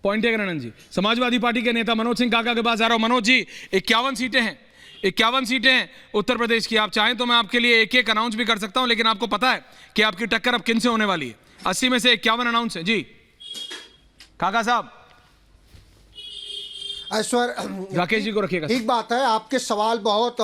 Point है Anand ji. Samajwadi party के नेता मनोज सिंह काका के पास आ रहा हूं। मनोज जी, 51 सीटें हैं, 51 सीटें हैं उत्तर प्रदेश की। आप चाहें तो मैं आपके लिए एक एक अनाउंस भी कर सकता हूं, लेकिन आपको पता है कि आपकी टक्कर अब किन से होने वाली है। 80 में से 51 अनाउंस है जी। काका साहब, ऐश्वर, राकेश जी को रखिएगा। ठीक बात है, आपके सवाल बहुत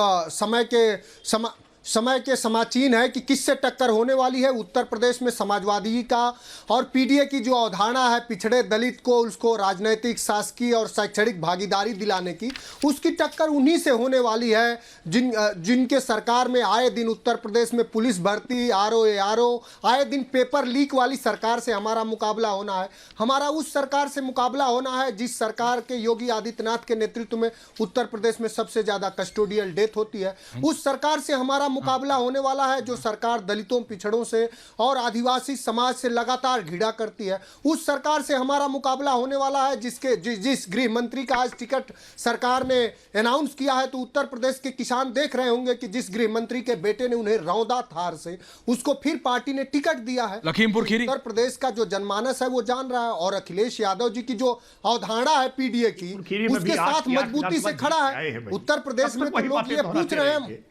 समय के समाचीन है कि किससे टक्कर होने वाली है। उत्तर प्रदेश में समाजवादी का और पीडीए की जो अवधारणा है पिछड़े दलित को उसको राजनीतिक, शासकीय और शैक्षणिक भागीदारी दिलाने की, उसकी टक्कर उन्हीं से होने वाली है जिनके सरकार में आए दिन उत्तर प्रदेश में पुलिस भर्ती, आरओ आए दिन पेपर लीक वाली सरकार से हमारा मुकाबला होना है। हमारा उस सरकार से मुकाबला होना है जिस सरकार के योगी आदित्यनाथ के नेतृत्व में उत्तर प्रदेश में सबसे ज्यादा कस्टोडियल डेथ होती है। उस सरकार से हमारा मुकाबला होने वाला है जो सरकार दलितों, पिछड़ों से और आदिवासी समाज से लगातार घिरा करती है। उस सरकार से हमारा मुकाबला होने वाला है जिस गृह मंत्री का आज टिकट सरकार ने अनाउंस किया है। तो उत्तर प्रदेश के किसान देख रहे होंगे कि जिस गृह मंत्री के बेटे ने उन्हें रौंदा थार से, उसको फिर पार्टी ने टिकट दिया है। लखीमपुर खीरी उत्तर प्रदेश का जो जनमानस है वो जान रहा है, और अखिलेश यादव जी की जो अवधारणा है पीडीए की, उसके साथ मजबूती से खड़ा है। उत्तर प्रदेश में तो लोग ये पूछ रहे हैं,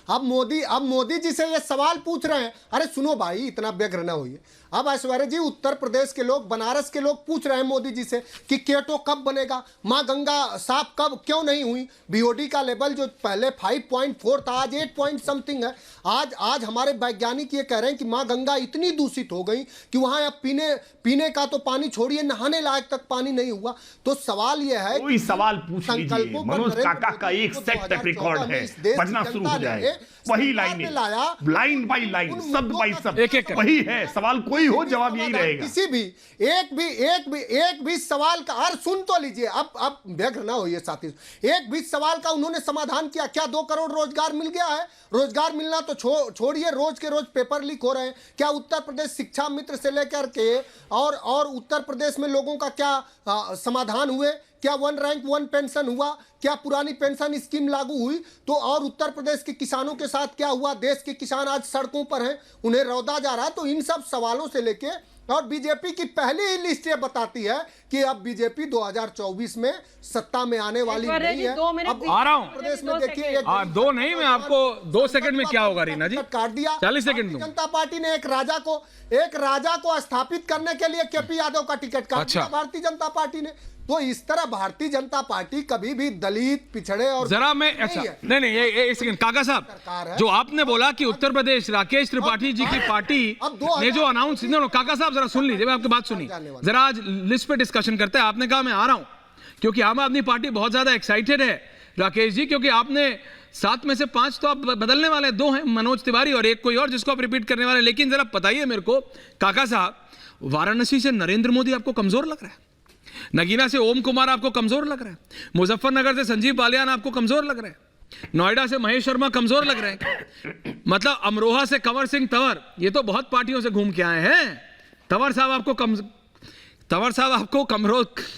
अब मोदी जी से ये सवाल पूछ रहे हैं। अरे सुनो भाई, इतना व्यग्र न होइए। अब ऐश्वर्या जी, उत्तर प्रदेश के लोग, बनारस के लोग पूछ रहे हैं मोदी जी से कि केटो कब बनेगा, मां गंगा साफ कब क्यों नहीं हुई। बीओडी का लेवल जो पहले 5.4 था आज 8 पॉइंट समथिंग है। आज हमारे वैज्ञानिक ये कह रहे हैं कि मां गंगा इतनी दूषित हो गई कि वहां अब पीने का तो पानी छोड़िए, नहाने लायक तक पानी नहीं हुआ। तो सवाल ये है, कोई सवाल पूछ लीजिए, मनोज काका का एक सेट तक रिकॉर्ड है, पढ़ना शुरू हो जाए, वही लाइन बाई लाइन, शब्द बाई शब्द एक वही है। सवाल कोई हो, जवाब यही रहेगा। किसी भी एक भी सवाल का, और सुन तो लीजिए, अब व्यग्र ना होइए साथी। एक भी सवाल का उन्होंने समाधान किया क्या? 2 करोड़ रोजगार मिल गया है? रोजगार मिलना तो छोड़िए, रोज के रोज पेपर लीक हो रहे हैं। क्या उत्तर प्रदेश शिक्षा मित्र से लेकर के और उत्तर प्रदेश में लोगों का क्या समाधान हुए? क्या 1 रैंक 1 पेंशन हुआ? क्या पुरानी पेंशन स्कीम लागू हुई? तो और उत्तर प्रदेश के किसानों के साथ क्या हुआ? देश के किसान आज सड़कों पर हैं, उन्हें रौदा जा रहा है। तो इन सब सवालों से लेके, और बीजेपी की पहली ही लिस्ट ये बताती है कि अब बीजेपी 2024 में सत्ता में आने वाली नहीं है। अब आ रहा हूं प्रदेश में देखिए, 2 नहीं, मैं आपको 2 सेकंड में क्या होगा रीना जी, काट दिया। 40 सेकंड जनता पार्टी ने एक राजा को स्थापित करने के लिए केपी यादव का टिकट काट दिया भारतीय जनता पार्टी ने। तो इस तरह भारतीय जनता पार्टी कभी भी दलित, पिछड़े और जरा मैं अच्छा नहीं एक सेकंड काका साहब, जो आपने बोला कि उत्तर प्रदेश राकेश त्रिपाठी जी की पार्टी ने जो अनाउंस, काका साहब जरा सुन लीजिए, मैं आपकी बात सुनी जरा। आज लिस्ट पे डिस्कशन करते हैं। आपने कहा मैं आ रहा हूं क्योंकि आम आदमी पार्टी बहुत ज्यादा एक्साइटेड है राकेश जी, क्योंकि आपने 7 में से 5 तो आप बदलने वाले, 2 हैं, मनोज तिवारी और एक कोई और जिसको आप रिपीट करने वाले। लेकिन जरा बताइए मेरे को काका साहब, वाराणसी से नरेंद्र मोदी आपको कमजोर लग रहा है? नगीना से ओम कुमार आपको कमजोर लग रहा है? मुजफ्फरनगर से संजीव बालियान आपको कमजोर लग रहे हैं? नोएडा से महेश शर्मा कमजोर लग रहे हैं? मतलब अमरोहा से कंवर सिंह तंवर, ये तो बहुत पार्टियों से घूम के आए हैं। तंवर साहब आपको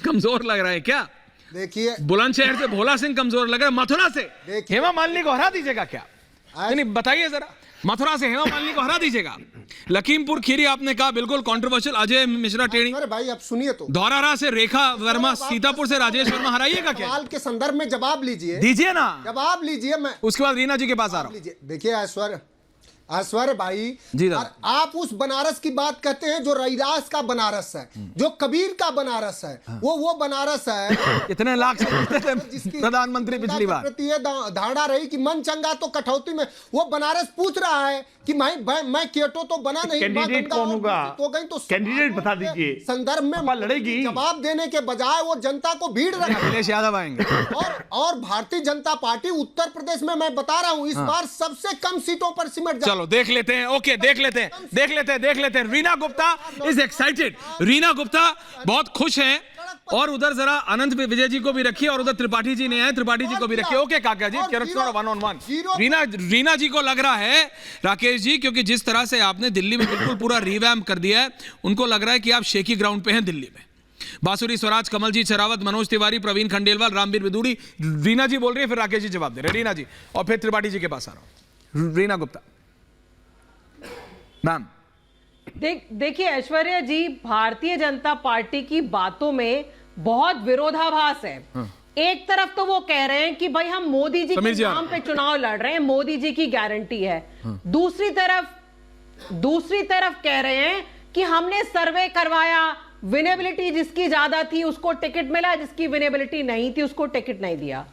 कमजोर लग रहा है क्या? देखिए, बुलंदशहर से भोला सिंह कमजोर लग रहा है। मथुरा से हेमा मालिनी को हरा दीजिएगा क्या? नहीं बताइए जरा, मथुरा से हेमा मालिनी को हरा दीजिएगा। लखीमपुर खीरी आपने कहा बिल्कुल कंट्रोवर्शियल, अजय मिश्रा टेढ़ी। अरे भाई आप सुनिए तो, धौरारा से रेखा वर्मा, सीतापुर से राजेश वर्मा, हराइएगा क्या? सवाल के संदर्भ में जवाब लीजिए, दीजिए ना, जवाब लीजिए। मैं उसके बाद रीना जी के पास आ रहा हूं। देखिए ऐश्वर्य भाई जी, और आप उस बनारस की बात कहते हैं जो रैदास का बनारस है, जो कबीर का बनारस है। वो बनारस है इतने लाख जिसकी प्रधानमंत्री पिछली बार धारणा रही कि मन चंगा तो कठौती में। वो बनारस पूछ रहा है कि मैं केटो तो बना नहीं, कैंडिडेट कौन होगा? तो गई तो कैंडिडेट बता दीजिए। संदर्भ में लड़ेगी, जवाब देने के बजाय वो जनता को भीड़ रखी। अखिलेश यादव आएंगे और भारतीय जनता पार्टी उत्तर प्रदेश में, मैं बता रहा हूं, इस बार सबसे कम सीटों पर सिमट जाए। चलो देख लेते हैं, ओके देख लेते हैं। रीना गुप्ता इज एक्साइटेड, रीना गुप्ता बहुत खुश हैं। और उधर जरा अनंत विजय जी को भी रखिए, और उधर त्रिपाठी जी ने आए, त्रिपाठी जी को भी रखिए। ओके काका जी, 1-on-1 रीना जी को लग रहा है राकेश जी, क्योंकि जिस तरह से आपने दिल्ली में बिल्कुल पूरा रिवैम्प कर दिया है, उनको लग रहा है कि आप शेकी ग्राउंड पे हैं दिल्ली में। बांसुरी स्वराज, कमलजीत शेरावत, मनोज तिवारी, प्रवीण खंडेलवाल, रामवीर विदुड़ी। रीना जी बोल रही है, फिर राकेश जी जवाब दे रहे हैं। रीना जी और फिर त्रिपाठी जी के पास आ रहा हूं। रीना गुप्ता मैम, देखिए ऐश्वर्या जी, भारतीय जनता पार्टी की बातों में बहुत विरोधाभास है। एक तरफ तो वो कह रहे हैं कि भाई हम मोदी जी के नाम पे चुनाव लड़ रहे हैं, मोदी जी की गारंटी है। दूसरी तरफ कह रहे हैं कि हमने सर्वे करवाया, विनेबिलिटी जिसकी ज्यादा थी उसको टिकट मिला, जिसकी विनेबिलिटी नहीं थी उसको टिकट नहीं दिया।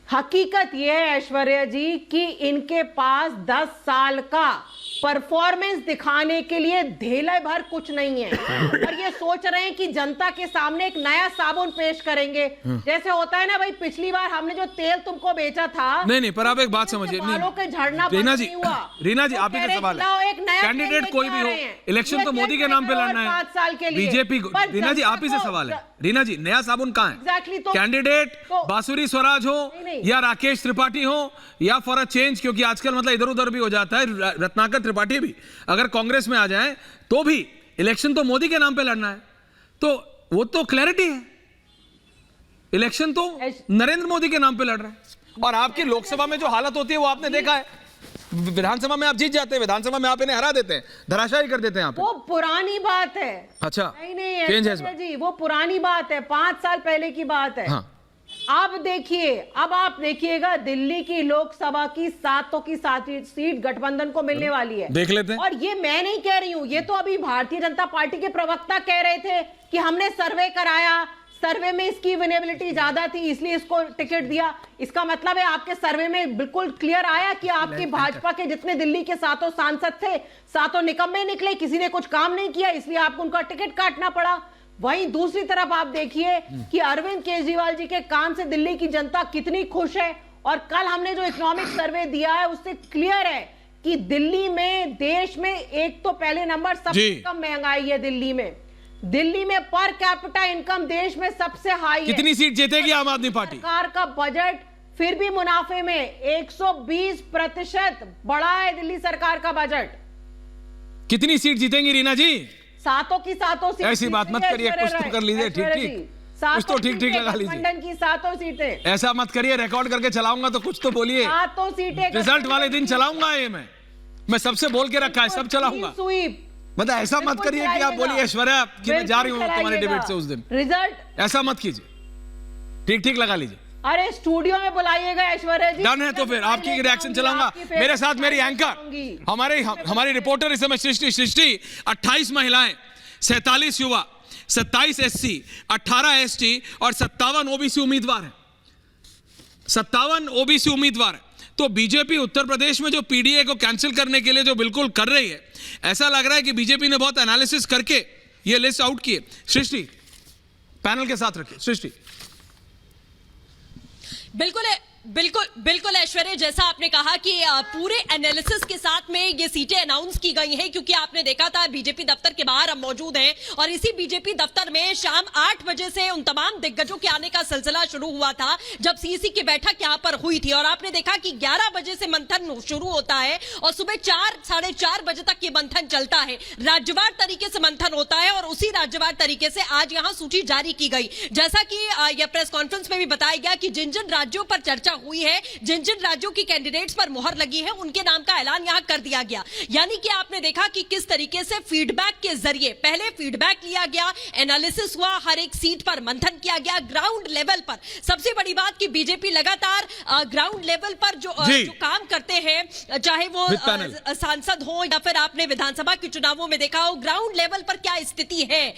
हकीकत यह है ऐश्वर्या जी कि इनके पास 10 साल का परफॉर्मेंस दिखाने के लिए धेले भर कुछ नहीं है और ये सोच रहे हैं कि जनता के सामने एक नया साबुन पेश करेंगे। जैसे होता है ना भाई, पिछली बार हमने जो तेल तुमको बेचा था। नहीं, पर आप एक बात समझिए, बालों के झड़ना रीना जी, रीना जी आप ही का सवाल है, कैंडिडेट कोई भी हो, इलेक्शन तो मोदी के नाम पे लड़ना है 5 साल के लिए बीजेपी। रीना जी, आप ही से सवाल है, रीना जी, नया साबुन कहाँ है? एग्जैक्टली। तो कैंडिडेट बांसुरी स्वराज हो या राकेश त्रिपाठी हो या फॉर अ चेंज, क्योंकि आजकल मतलब इधर उधर भी हो जाता है, रत्नाकर त्रिपाठी भी अगर कांग्रेस में आ जाए तो भी इलेक्शन तो मोदी के नाम पे लड़ना है, तो वो तो क्लैरिटी है, इलेक्शन तो नरेंद्र मोदी के नाम पे लड़ रहा है। और आपकी लोकसभा में जो हालत होती है वो आपने देखा है, विधानसभा में आप जीत जाते हैं, विधानसभा में आप इन्हें हरा देते हैं, धराशायी कर देते हैं। वो पुरानी बात है। अच्छा, नहीं चेंज है जी, वो पुरानी बात है, 5 साल पहले की बात है। हाँ। अब आप देखिएगा दिल्ली की लोकसभा की 7 की 7 सीट गठबंधन को मिलने वाली है, देख लेते हैं। और ये मैं नहीं कह रही हूं, ये तो अभी भारतीय जनता पार्टी के प्रवक्ता कह रहे थे कि हमने सर्वे कराया, सर्वे में इसकी विनेबिलिटी ज्यादा थी इसलिए इसको टिकट दिया। इसका मतलब है आपके सर्वे में बिल्कुल क्लियर आया कि आपकी भाजपा के जितने दिल्ली के 7 सांसद थे 7 निकम्मे निकले, किसी ने कुछ काम नहीं किया, इसलिए आपको उनका टिकट काटना पड़ा। वहीं दूसरी तरफ आप देखिए कि अरविंद केजरीवाल जी के काम से दिल्ली की जनता कितनी खुश है, और कल हमने जो इकोनॉमिक सर्वे दिया है उससे क्लियर है कि दिल्ली में, देश में एक तो पहले नंबर सबसे कम महंगाई है दिल्ली में पर कैपिटा इनकम देश में सबसे हाई है। कितनी सीट जीतेगी आम आदमी पार्टी? सरकार का बजट फिर भी मुनाफे में 120% बढ़ा है दिल्ली सरकार का बजट। कितनी सीट जीतेंगी रीना जी? 7 की 7 सीट। ऐसी बात मत करिए, कुछ तो कर लीजिए, ठीक कुछ तो ठीक लगा लीजिए। गठबंधन की 7 सीटें। ऐसा मत करिए, रिकॉर्ड करके चलाऊंगा तो कुछ तो बोलिए। 7 सीटें रिजल्ट वाले दिन चलाऊंगा, ये मैं सबसे बोल के रखा है, सब चलाऊंगा। मतलब ऐसा मत करिए कि आप बोलिए ऐश्वर्या कि मैं जा रही हूँ तुम्हारे डिबेट से उस दिन, रिजल्ट ऐसा मत कीजिए, ठीक लगा लीजिए। अरे स्टूडियो में बुलाइएगा ऐश्वर्या जी, डन है तो फिर आपकी रिएक्शन चलाऊंगा। मेरे साथ मेरी एंकर, हमारी रिपोर्टर इस समय सृष्टि। 28 महिलाएं, 47 युवा, 27 SC, 18 ST और 57 OBC उम्मीदवार हैं। 57 OBC उम्मीदवार हैं। तो बीजेपी उत्तर प्रदेश में जो पीडीए को कैंसिल करने के लिए जो बिल्कुल कर रही है, ऐसा लग रहा है कि बीजेपी ने बहुत एनालिसिस करके ये लिस्ट आउट की है। सृष्टि, पैनल के साथ रखिए सृष्टि। बिल्कुल ऐश्वर्या, जैसा आपने कहा कि पूरे एनालिसिस के साथ में ये सीटें अनाउंस की गई हैं, क्योंकि आपने देखा था बीजेपी दफ्तर के बाहर हम मौजूद हैं और इसी बीजेपी दफ्तर में शाम 8 बजे से उन तमाम दिग्गजों के आने का सिलसिला शुरू हुआ था, जब सीसी की बैठक यहां पर हुई थी। और आपने देखा कि 11 बजे से मंथन शुरू होता है और सुबह 4 साढ़े 4 बजे तक ये मंथन चलता है। राज्यवार तरीके से मंथन होता है और उसी राज्यवार तरीके से आज यहां सूची जारी की गई। जैसा कि यह प्रेस कॉन्फ्रेंस में भी बताया गया कि जिन जिन राज्यों पर चर्चा हुई है, जिन जिन राज्यों की कैंडिडेट्स पर मुहर लगी है, उनके नाम का ऐलान यहां कर दिया गया। यानी कि आपने देखा कि किस तरीके से फीडबैक के जरिए पहले फीडबैक लिया गया, एनालिसिस हुआ, हर एक सीट पर मंथन किया गया ग्राउंड लेवल पर। सबसे बड़ी बात कि बीजेपी लगातार ग्राउंड लेवल पर जो काम करते हैं, चाहे वो सांसद हो या फिर आपने विधानसभा के चुनावों में देखा हो, ग्राउंड लेवल पर क्या स्थिति है